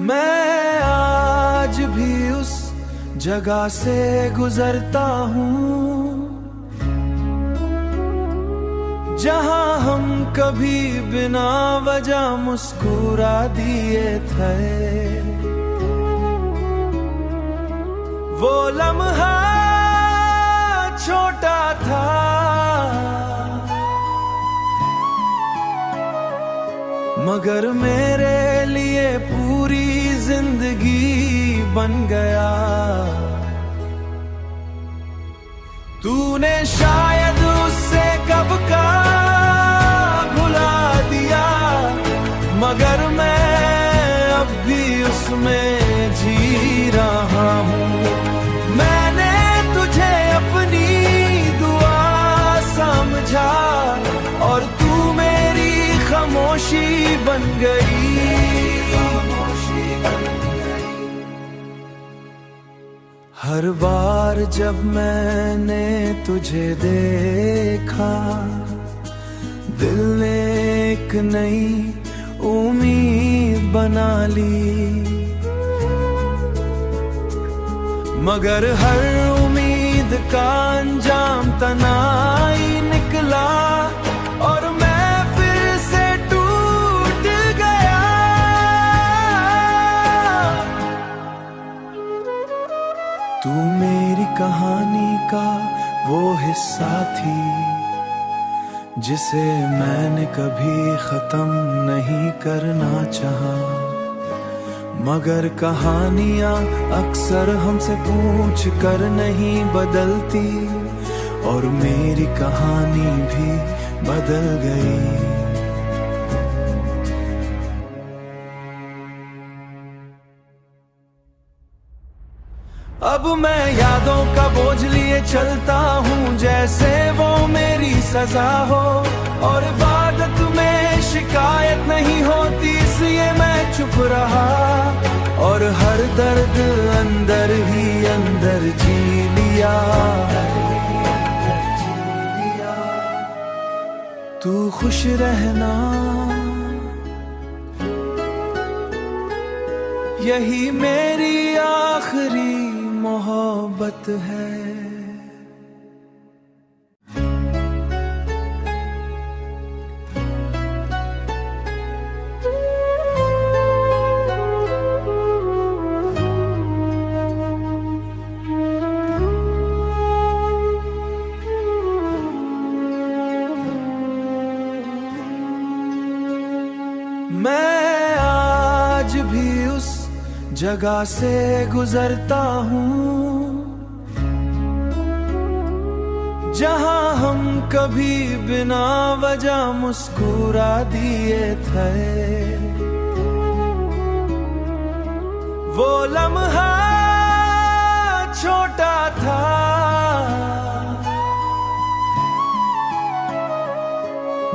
मैं आज भी उस जगह से गुजरता हूँ जहाँ हम कभी बिना वजह मुस्कुरा दिए थे। वो लम्हा छोटा था मगर मेरे लिए पूरी जिंदगी बन गया। तूने शायद उससे कब का भुला दिया मगर मैं अब भी उसमें जी रहा हूँ। मैंने तुझे अपनी दुआ समझा और तू मेरी खामोशी बन गई। हर बार जब मैंने तुझे देखा दिल ने एक नई उम्मीद बना ली मगर हर उम्मीद का अंजाम तनाई निकला और मैं फिर से टूट गया। तू मेरी कहानी का वो हिस्सा थी जिसे मैंने कभी खत्म नहीं करना चाहा मगर कहानियां अक्सर हमसे पूछ कर नहीं बदलती और मेरी कहानी भी बदल गई। अब मैं यादों का बोझ लिए चलता हूँ जैसे वो मेरी सजा हो और इबादत में शिकायत नहीं होती इसलिए मैं चुप रहा और हर दर्द अंदर ही अंदर जी लिया। तू खुश रहना यही मेरी आखिरी मोहब्बत है। मैं आज भी उस जगह से गुजरता हूँ जहाँ हम कभी बिना वजह मुस्कुरा दिए थे। वो लम्हा छोटा था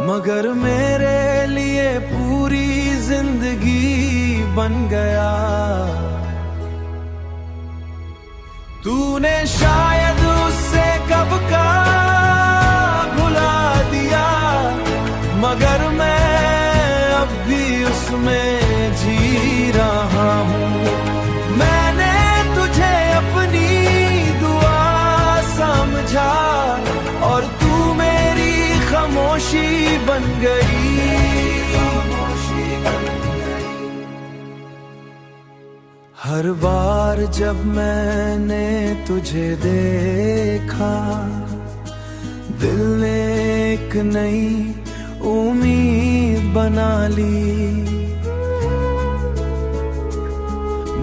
मगर मेरे लिए पूरी जिंदगी बन गया। तूने शायद उससे कब का भुला दिया मगर मैं अब भी उसमें जी रहा हूँ। मैंने तुझे अपनी दुआ समझा और तू मेरी खामोशी बन गई। हर बार जब मैंने तुझे देखा दिल ने एक नई उम्मीद बना ली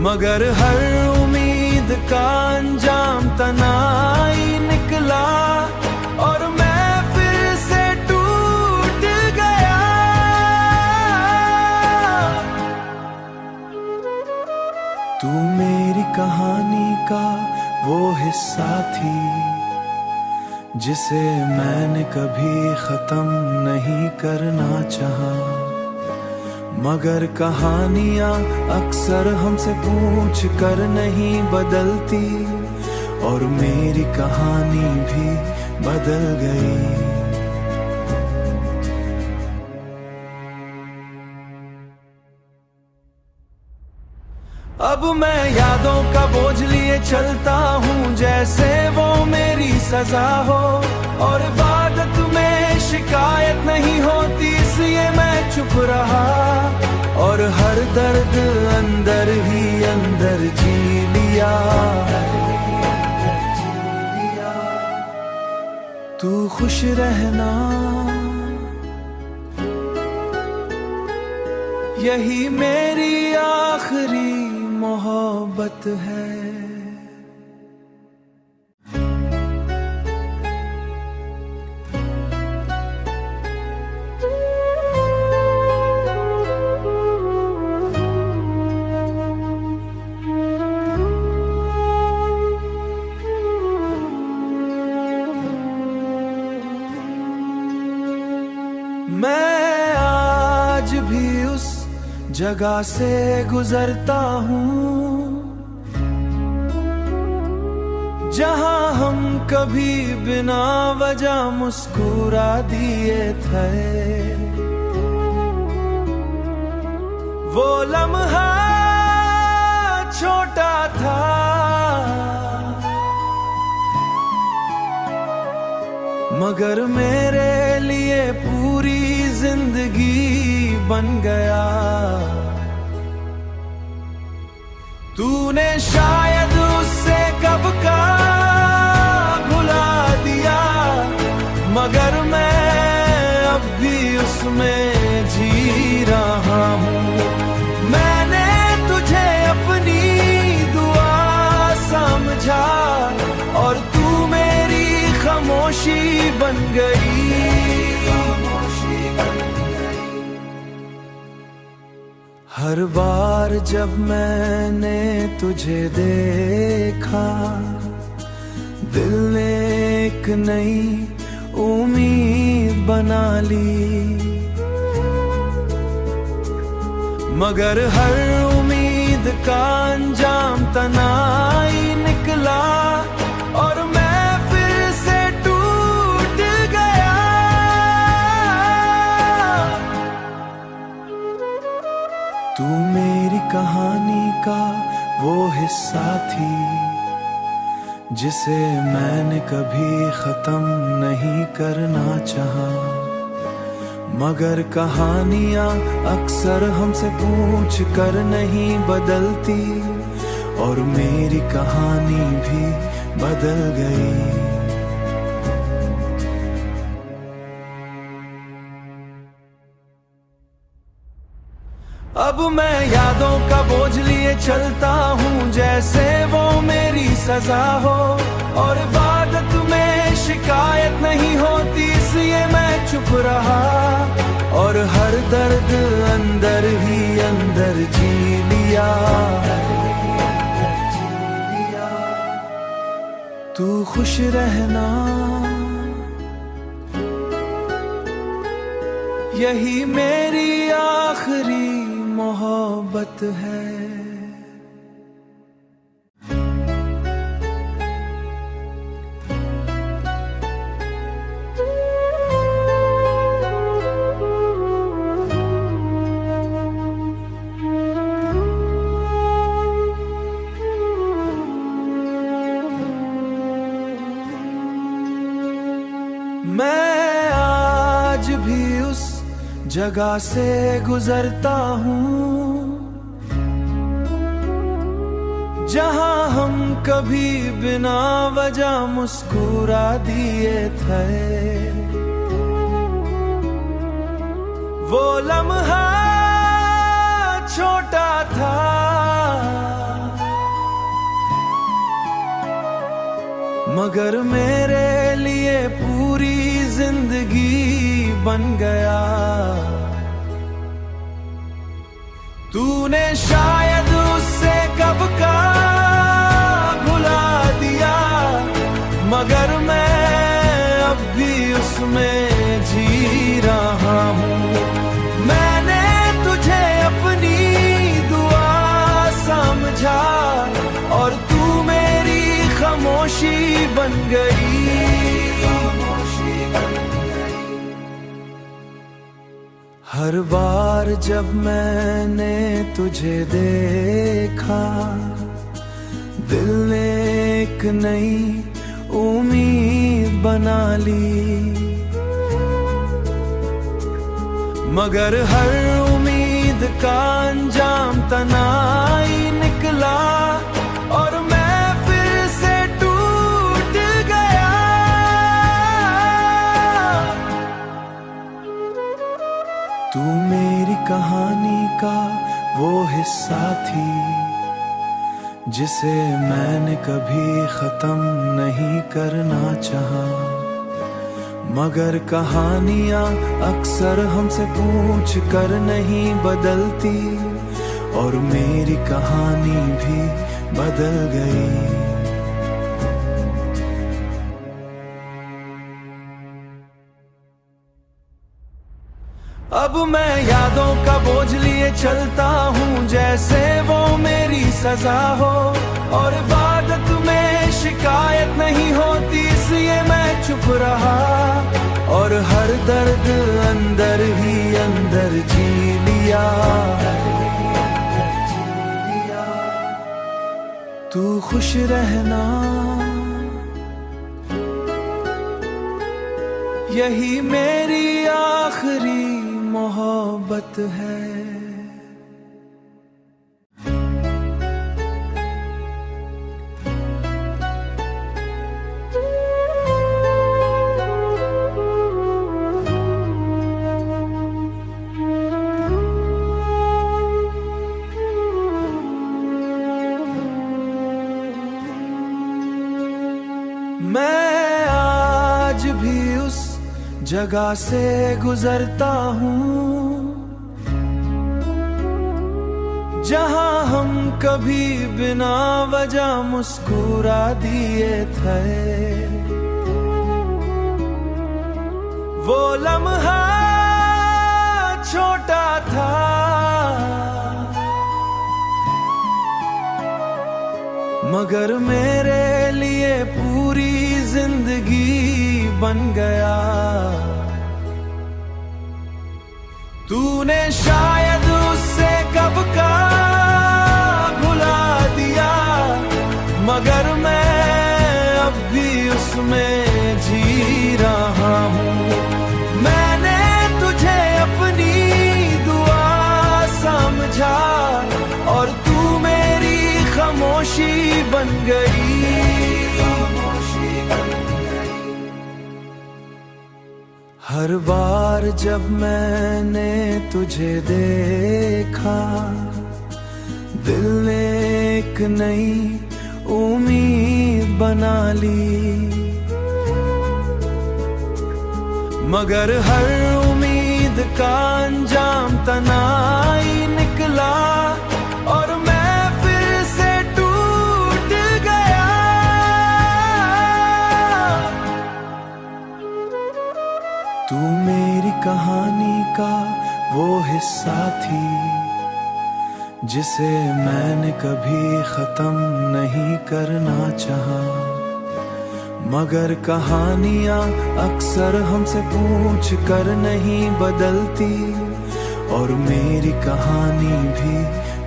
मगर हर उम्मीद का अंजाम तनाई निकला और मैं फिर से टूट गया। तू मेरी कहानी का वो हिस्सा थी जिसे मैंने कभी खत्म नहीं करना चाहा मगर कहानियां अक्सर हमसे पूछ कर नहीं बदलती और मेरी कहानी भी बदल गई। अब मैं यादों का बोझ लिए चलता हूँ, जैसे वो मेरी सजा हो। और इबादत में शिकायत नहीं होती, इसलिए मैं चुप रहा। और हर दर्द अंदर ही अंदर जी लिया। तू खुश रहना, यही मेरी आखिरी मोहब्बत है। मैं आज भी उस जगह से गुजरता हूँ, जहाँ हम कभी बिना वजह मुस्कुरा दिए थे। वो लम्हा छोटा था, मगर मेरे लिए पूरी जिंदगी बन गया। तूने शायद उससे कब का भुला दिया, मगर मैं अब भी उसमें जी रहा हूँ। मैंने तुझे अपनी दुआ समझा, और तू मेरी खामोशी बन गई। हर बार जब मैंने तुझे देखा, दिल ने एक नई उम्मीद बना ली। मगर हर उम्मीद का अंजाम तनाई निकला, और मैं फिर से टूट गया। तू मेरी कहानी का वो हिस्सा थी, जिसे मैंने कभी खत्म नहीं करना चाहा। मगर कहानियां अक्सर हमसे पूछ कर नहीं बदलती, और मेरी कहानी भी बदल गई। अब मैं यादों का बोझ लिए चलता हूँ, जैसे वो मेरी सजा हो। और इबादत में शिकायत नहीं होती, इसलिए मैं चुप रहा। और हर दर्द अंदर ही अंदर जी लिया। तू खुश रहना, यही मेरी आखिरी मोहब्बत है। मैं आज भी उस जगह से गुजरता हूँ, जहाँ हम कभी बिना वजह मुस्कुरा दिए थे। वो लम्हा छोटा था, मगर मेरे लिए पूरी जिंदगी बन गया। तूने शायद उससे कब का भुला दिया, मगर मैं अब भी उसमें जी रहा हूँ। मैंने तुझे अपनी दुआ समझा, और तू मेरी खामोशी बन गई। हर बार जब मैंने तुझे देखा, दिल ने एक नई उम्मीद बना ली। मगर हर उम्मीद का अंजाम तनाई निकला और मैं फिर से टूट गया। तू मेरी कहानी का वो हिस्सा थी जिसे मैंने कभी खत्म नहीं करना चाहा। मगर कहानियां अक्सर हमसे पूछ कर नहीं बदलती और मेरी कहानी भी बदल गई। अब मैं यादों का बोझ लिए चलता हूँ जैसे वो मेरी सजा हो, और इबादत में शिकायत नहीं होती इसलिए मैं चुप रहा और हर दर्द अंदर ही अंदर जी लिया। तू खुश रहना यही मेरी आखिरी मोहब्बत है। मैं आज भी उस जगह से गुजरता हूँ जहाँ हम कभी बिना वजह मुस्कुरा दिए थे। वो लम्हा छोटा था मगर मेरे लिए पूरी जिंदगी बन गया। तूने शायद उससे कब का भुला दिया मगर मैं अब भी उसमें जी रहा हूँ। मैंने तुझे अपनी दुआ समझा और तू मेरी खामोशी बन गई। हर बार जब मैंने तुझे देखा, दिल ने एक नई उम्मीद बना ली। मगर हर उम्मीद का अंजाम तनाई निकला और मैं फिर से टूट गया। तू मेरी कहानी का वो हिस्सा थी जिसे मैंने कभी खत्म नहीं करना चाहा। मगर कहानियां अक्सर हमसे पूछ कर नहीं बदलती और मेरी कहानी भी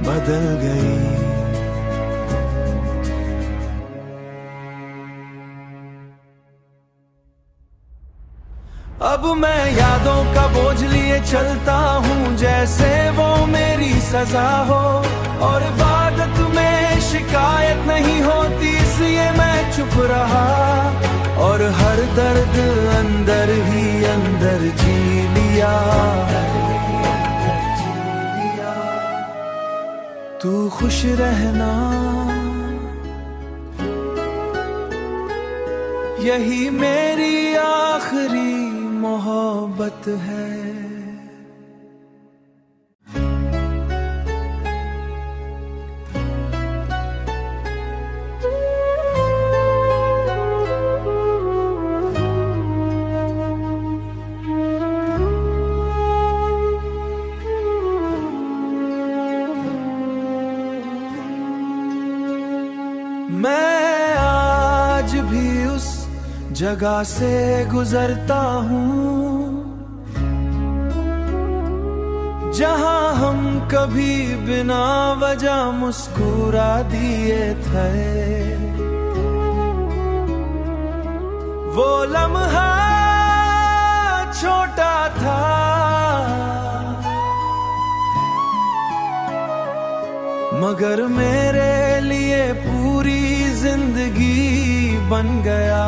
बदल गई। अब मैं यादों का बोझ लिए चलता हूँ जैसे वो मेरी सजा हो, और इबादत में शिकायत नहीं होती इसलिए मैं चुप रहा और हर दर्द अंदर ही अंदर जी लिया। तू खुश रहना यही मेरी आखिरी मोहब्बत है। मैं आज भी उस जगह से गुजरता हूँ जहां हम कभी बिना वजह मुस्कुरा दिए थे, वो लम्हा छोटा था मगर मेरे लिए पूरी जिंदगी बन गया।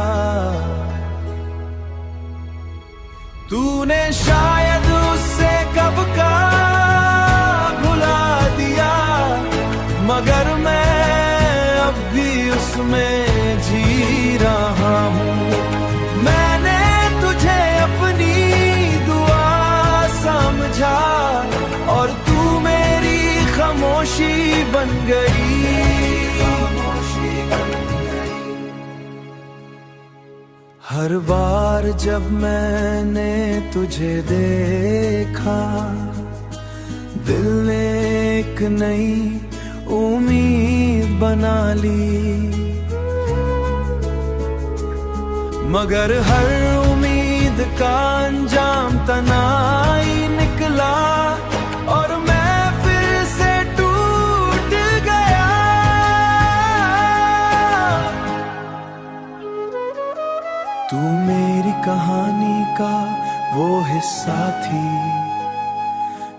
तूने शायद उससे कब का भुला दिया, मगर मैं अब भी उसमें जी रहा हूँ। मैंने तुझे अपनी दुआ समझा और तू मेरी खामोशी बन गई। हर बार जब मैंने तुझे देखा, दिल ने एक नई उम्मीद बना ली, मगर हर उम्मीद का अंजाम तनाई निकला और मैं फिर से टूट गया। तू मेरी कहानी का वो हिस्सा थी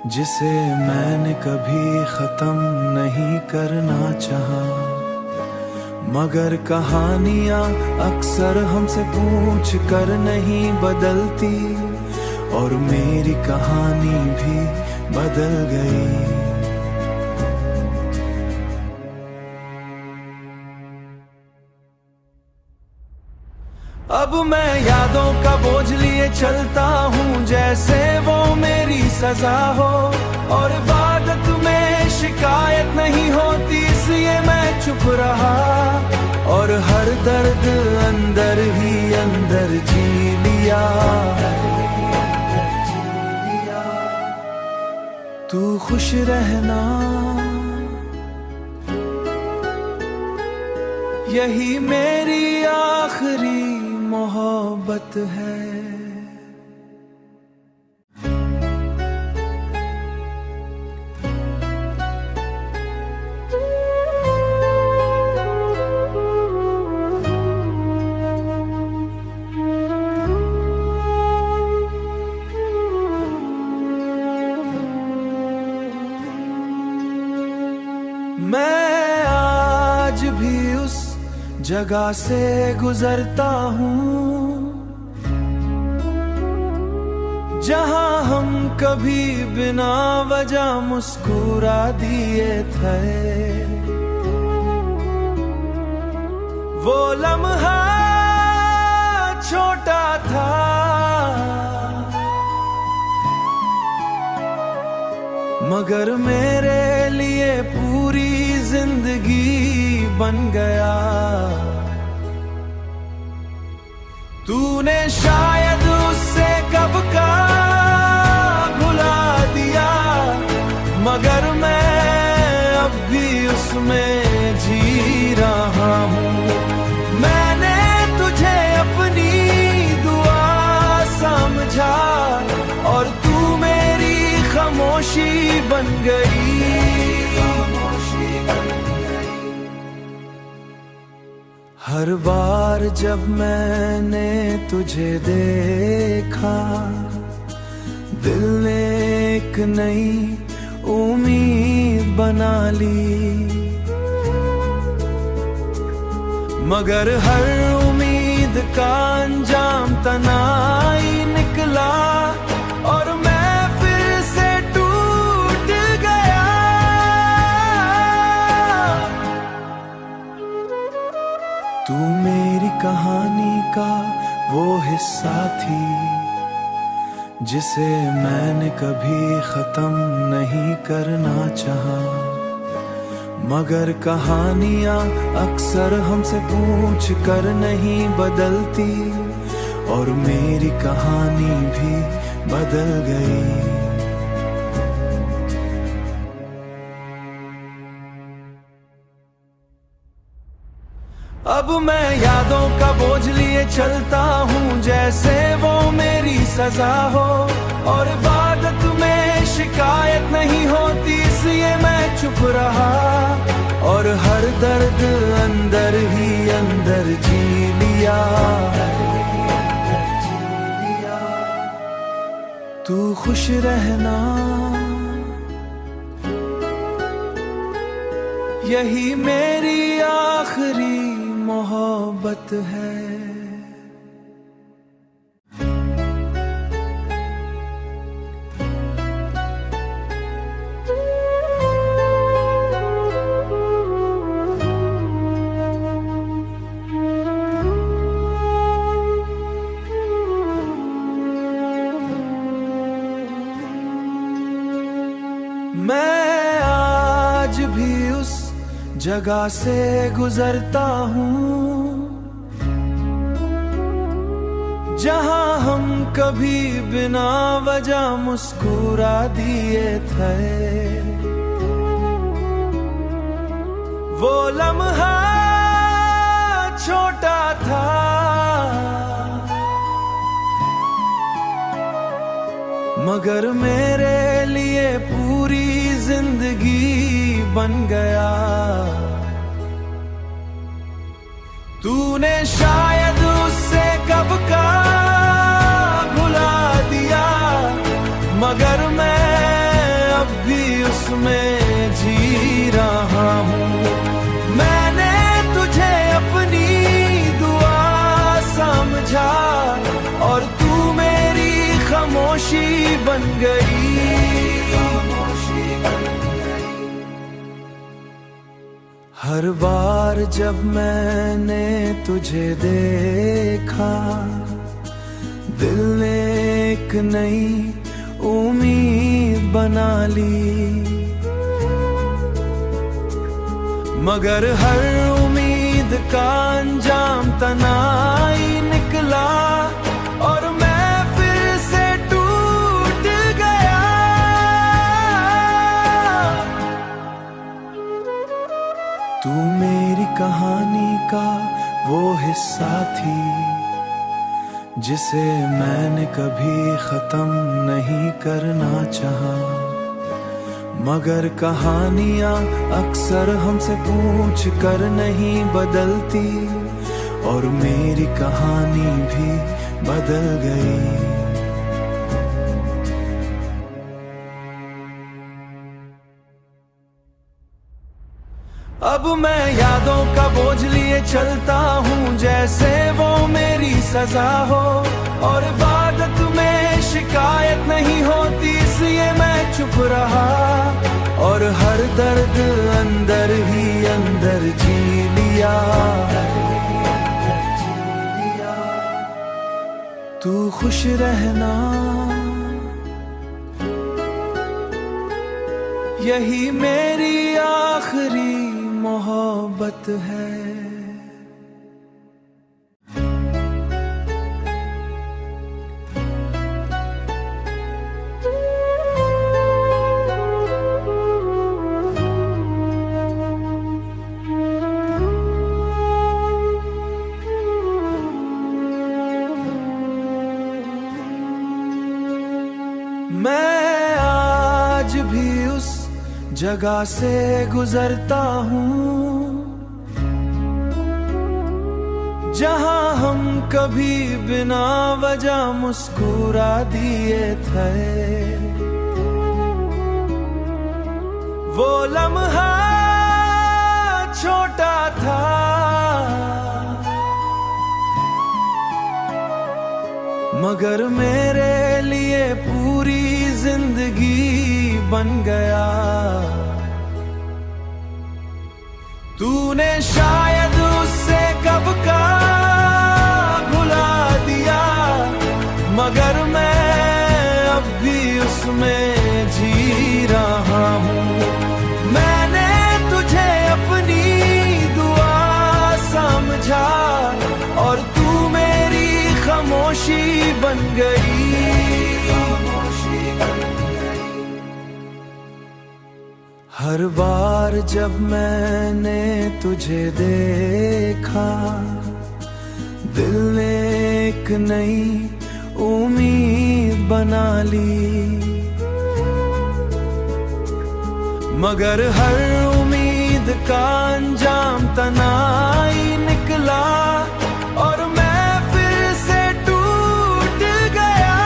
जिसे मैंने कभी खत्म नहीं करना चाहा, मगर कहानियां अक्सर हमसे पूछ कर नहीं बदलती और मेरी कहानी भी बदल गई। अब मैं यादों का बोझ लिए चलता हूँ जैसे वो मेरी सजा हो, और इबादत में शिकायत नहीं होती इसलिए मैं चुप रहा और हर दर्द अंदर ही अंदर जी लिया। तू खुश रहना यही मेरी आखिरी मोहब्बत है। मैं आज भी उस जगह से गुजरता हूँ जहां हम कभी बिना वजह मुस्कुरा दिए थे, वो लम्हा छोटा था मगर मेरे लिए पूरी जिंदगी बन गया। तूने शायद उससे कब का भुला दिया, मगर मैं अब भी उसमें जी रहा हूँ। मैंने तुझे अपनी दुआ समझा और तू मेरी खामोशी बन गई। हर बार जब मैंने तुझे देखा, दिल ने एक नई उम्मीद बना ली, मगर हर उम्मीद का अंजाम तनाई निकला और मैं फिर से टूट गया। तू मेरी कहानी का वो हिस्सा थी जिसे मैंने कभी खत्म नहीं करना चाहा, मगर कहानियां अक्सर हमसे पूछ कर नहीं बदलती और मेरी कहानी भी बदल गई। अब मैं यादों का बोझ लिए चलता हूँ जैसे वो मेरी सजा हो, और इबादत में शिकायत चुप रहा और हर दर्द अंदर ही अंदर जी लिया। तू खुश रहना, यही मेरी आखिरी मोहब्बत है। मैं आज भी उस जगह से गुजरता हूँ जहाँ हम कभी बिना वजह मुस्कुरा दिए थे। वो लम्हा छोटा था मगर मेरे लिए पूरी जिंदगी बन गया। तूने शायद उससे कब का भुला दिया मगर मैं अब भी उसमें जी रहा हूँ। मैंने तुझे अपनी दुआ समझा और तू मेरी खामोशी बन गई। हर बार जब मैंने तुझे देखा दिल ने एक नई उम्मीद बना ली मगर हर उम्मीद का अंजाम तनाई निकला और मैं फिर से टूट गया। तू मेरी कहानी का वो हिस्सा थी जिसे मैंने कभी खत्म नहीं करना चाहा मगर कहानियां अक्सर हमसे पूछ कर नहीं बदलती और मेरी कहानी भी बदल गई। अब मैं यादों का बोझ लिए चलता हूँ जैसे वो मेरी सजा हो और इबादत में शिकायत नहीं होती इसलिए मैं चुप रहा और हर दर्द अंदर ही अंदर जी लिया। तू खुश रहना, यही मेरी आखिरी मोहब्बत है। मैं आज भी उस जगह से गुजरता हूँ जहाँ हम कभी बिना वजह मुस्कुरा दिए थे। वो लम्हा छोटा था मगर मेरे लिए पूरी जिंदगी बन गया। तूने शायद उससे कब का भुला दिया मगर मैं अब भी उसमें जी रहा हूँ। मैंने तुझे अपनी दुआ समझा और तू मेरी खामोशी बन गई। हर बार जब मैंने तुझे देखा दिल ने एक नई उम्मीद बना ली मगर हर उम्मीद का अंजाम तनाई निकला और मैं फिर से टूट गया।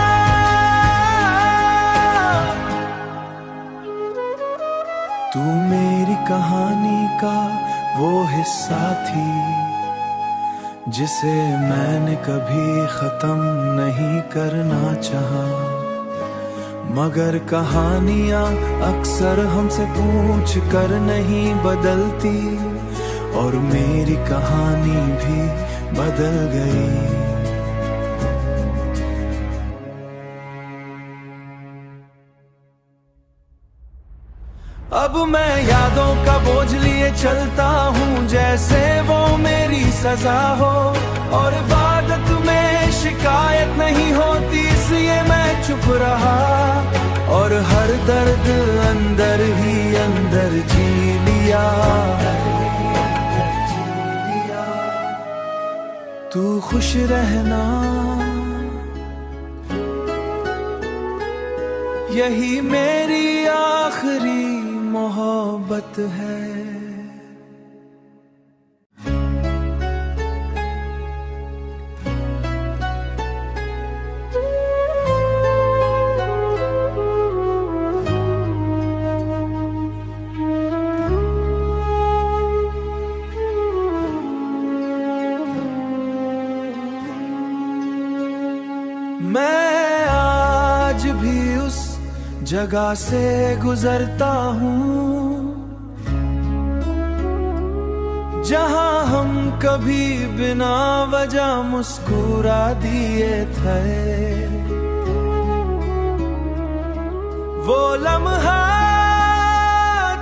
तू मेरी कहानी का वो हिस्सा थी जिसे मैंने कभी खत्म नहीं करना चाहा, मगर कहानियां अक्सर हमसे पूछ कर नहीं बदलती और मेरी कहानी भी बदल गई। अब मैं यादों का बोझ लिए चलता हूँ जैसे वो मेरी सजा हो, और इबादत में शिकायत नहीं होती इसलिए मैं चुप रहा और हर दर्द अंदर ही अंदर जी लिया। तू खुश रहना यही मेरी आखिरी मोहब्बत है। मैं आज भी उस जगह से गुजरता हूँ जहाँ हम कभी बिना वजह मुस्कुरा दिए थे। वो लम्हा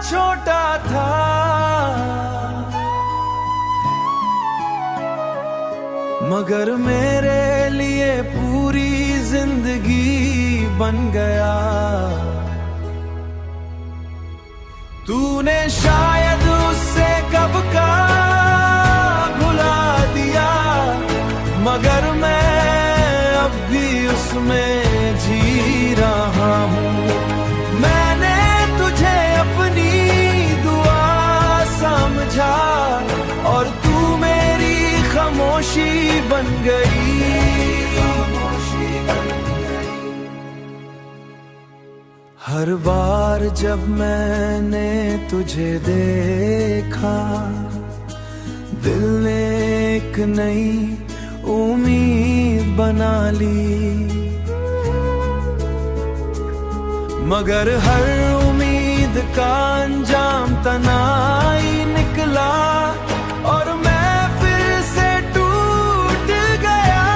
छोटा था मगर मेरे लिए पूरी जिंदगी बन गया। तूने शायद उससे कब का भुला दिया मगर मैं अब भी उसमें जी रहा हूँ। मैंने तुझे अपनी दुआ समझा और तू मेरी खामोशी बन गई। हर बार जब मैंने तुझे देखा दिल ने एक नई उम्मीद बना ली, मगर हर उम्मीद का अंजाम तनाई निकला और मैं फिर से टूट गया।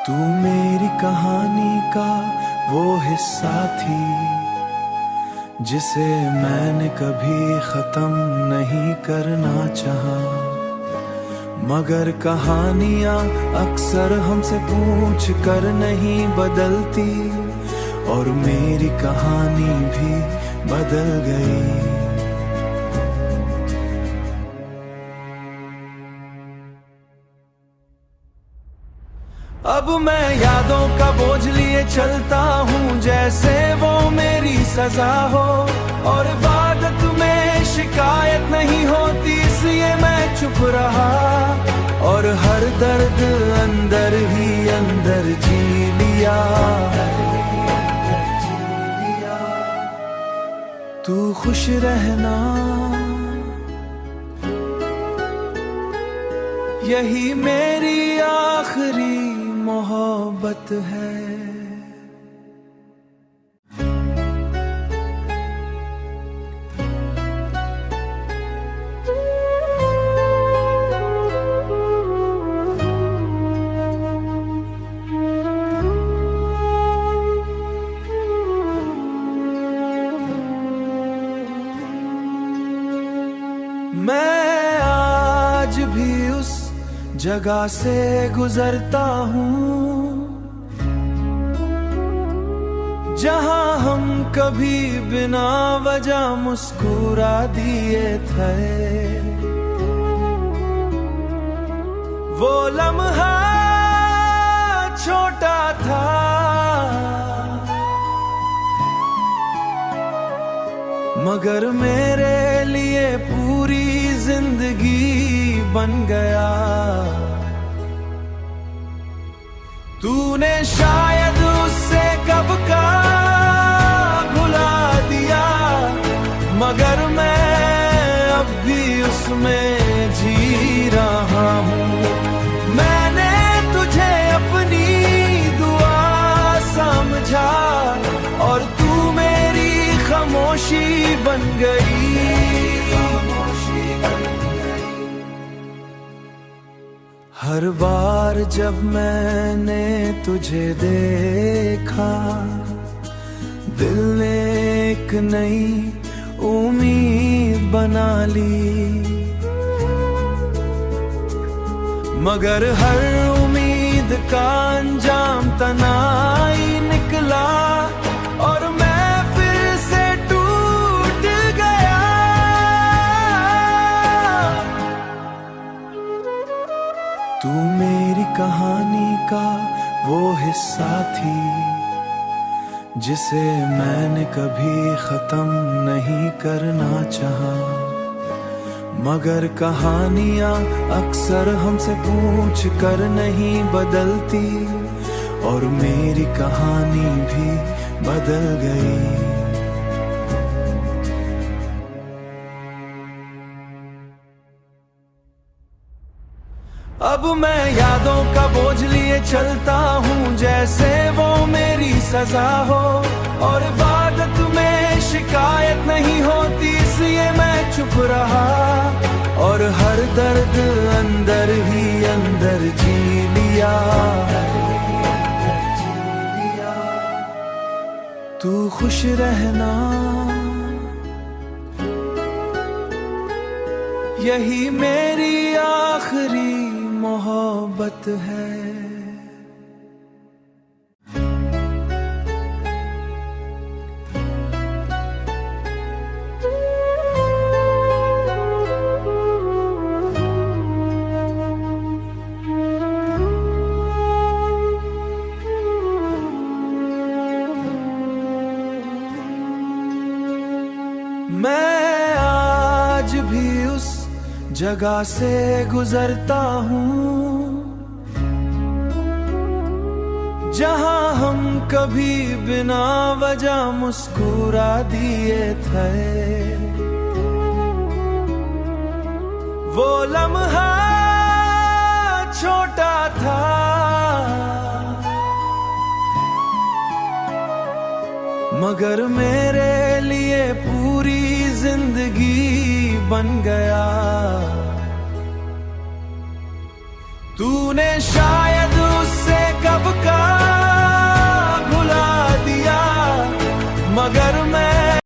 तू मेरी कहानी का वो हिस्सा थी जिसे मैंने कभी खत्म नहीं करना चाहा, मगर कहानियां अक्सर हमसे पूछ कर नहीं बदलती और मेरी कहानी भी बदल गई। अब मैं यादों का बोझ लिए चलता हूँ जैसे वो मेरी सजा हो, और इबादत में शिकायत नहीं होती इसलिए मैं चुप रहा और हर दर्द अंदर ही अंदर जी लिया। तू खुश रहना यही मेरी आखिरी मोहब्बत है। मैं आज भी उस जगह से गुजरता हूँ जहाँ हम कभी बिना वजह मुस्कुरा दिए थे। वो लम्हा छोटा था मगर मेरे लिए पूरी जिंदगी बन गया। तूने शायद उससे कब का भुला दिया, मगर मैं अब भी उसमें जी रहा हूँ। मैंने तुझे अपनी दुआ समझा और तू मेरी खामोशी बन गई। हर बार जब मैंने तुझे देखा, दिल ने एक नई उम्मीद बना ली, मगर हर उम्मीद का अंजाम तनाई निकला और मैं फिर से टूट गया। तू मेरी कहानी का वो हिस्सा थी जिसे मैंने कभी खत्म नहीं करना चाहा, मगर कहानियां अक्सर हमसे पूछ कर नहीं बदलती और मेरी कहानी भी बदल गई। अब मैं यादों का बोझ लिए चलता हूँ जैसे वो मेरी सजा हो, और इबादत में शिकायत नहीं होती इसलिए मैं चुप रहा और हर दर्द अंदर ही अंदर जी लिया। तू खुश रहना यही मेरी आखिरी मोहब्बत है। मैं आज भी उस जगह से गुजरता हूँ जहाँ हम कभी बिना वजह मुस्कुरा दिए थे। वो लम्हा छोटा था मगर मेरे लिए पूरी जिंदगी बन गया। तूने